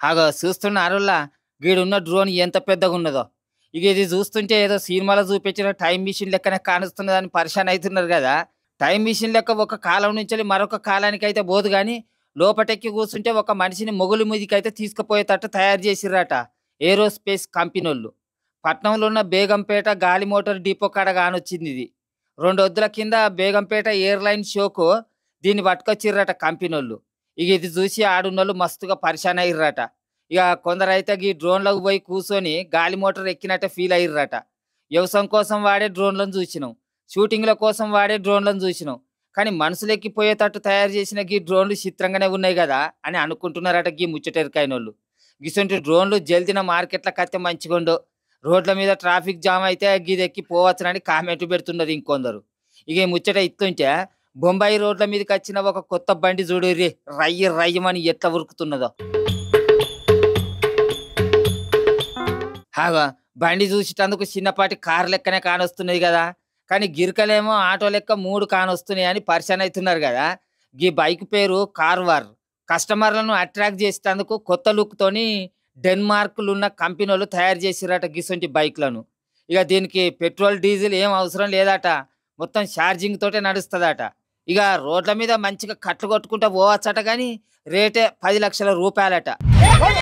ఆగో చూస్తున్నారులా గీడున్న డ్రోన్ ఎంత పెద్దగా ఉన్నదో. ఇక ఇది చూస్తుంటే ఏదో సినిమాలో చూపించిన టైం మిషన్ లెక్కనే కానుస్తున్నదని పరిశాన్ అవుతున్నారు కదా. టైం మిషన్ లెక్క ఒక కాలం నుంచి మరొక కాలానికి అయితే పోదు కానీ లోపటెక్కి కూర్చుంటే ఒక మనిషిని మొగులు మీదికి అయితే తీసుకుపోయేటట్టు తయారు చేసిర్రట ఏరోస్పేస్ కంపెనీళ్ళు. పట్నంలో ఉన్న బేగంపేట గాలి మోటార్ డిపో కాడ కానొచ్చింది ఇది. 2 వద్దుల కింద బేగంపేట ఎయిర్‌లైన్ షోకు దీన్ని పట్టుకొచ్చిర్రట కంపెనోళ్ళు. ఇగ ఇది చూసి ఆడున్నోళ్ళు మస్తుగా పరిశాన్ అయ్యిర్రట. ఇగ కొందరైతే గీ డ్రోన్‌లోకి పోయి కూసోని గాలి మోటార్ ఎక్కినట్టే ఫీల్ అయ్యిర్రట. వ్యవసాయం కోసం వాడే డ్రోన్‌లను చూసినాం. షూటింగ్‌ల కోసం వాడే డ్రోన్‌లను చూసినాం. కానీ మనుషులెక్కిపోయేటట్టు తయారు చేసిన గీ డ్రోన్‌లు చిత్రంగానే ఉన్నాయి గదా! అని అనుకుంటున్నారట గీ ముచ్చటెరుకైనోళ్ళు. గిసొంటి డ్రోన్‌లు జల్దిన మార్కెట్‌లకత్తే మంచిగుండు. రోడ్ల మీద ట్రాఫిక్ జామ్ అయితే గిదెక్కి పోవచ్చునని కామెంట్ పెడుతున్నది ఇంకొందరు. ఇక ఈ ముచ్చట ఇత్తుంటే బొంబాయి రోడ్ల మీదకచ్చిన ఒక కొత్త బండి చూడుర్రి రయ్యి రయ్యమని ఎట్లా ఉరుకుతున్నదో. హాగా బండి చూసేటందుకు చిన్నపాటి కారు లెక్కనే కానొస్తున్నది కదా. కానీ గిరికలేమో ఆటో లెక్క 3 కానొస్తున్నాయి అని పరిశాన్ అవుతున్నారు కదా. గీ బైక్ పేరు కార్వార్. కస్టమర్లను అట్రాక్ట్ చేసేటందుకు కొత్త లుక్ తోని డెన్మార్క్‌లున్న కంపెనోళ్ళు తయారు చేసిర్రట గిసొంటి బైక్‌లను. ఇగ దీనికి పెట్రోల్, డీజిల్ ఏం అవసరం లేదట. మొత్తం ఛార్జింగ్ తోటే నడుస్తదట. ఇగ రోడ్ల మీద మంచిగా కట్లు కొట్టుకుంటా పోవచ్చట గానీ రేటే 10,00,000 రూపాయలట.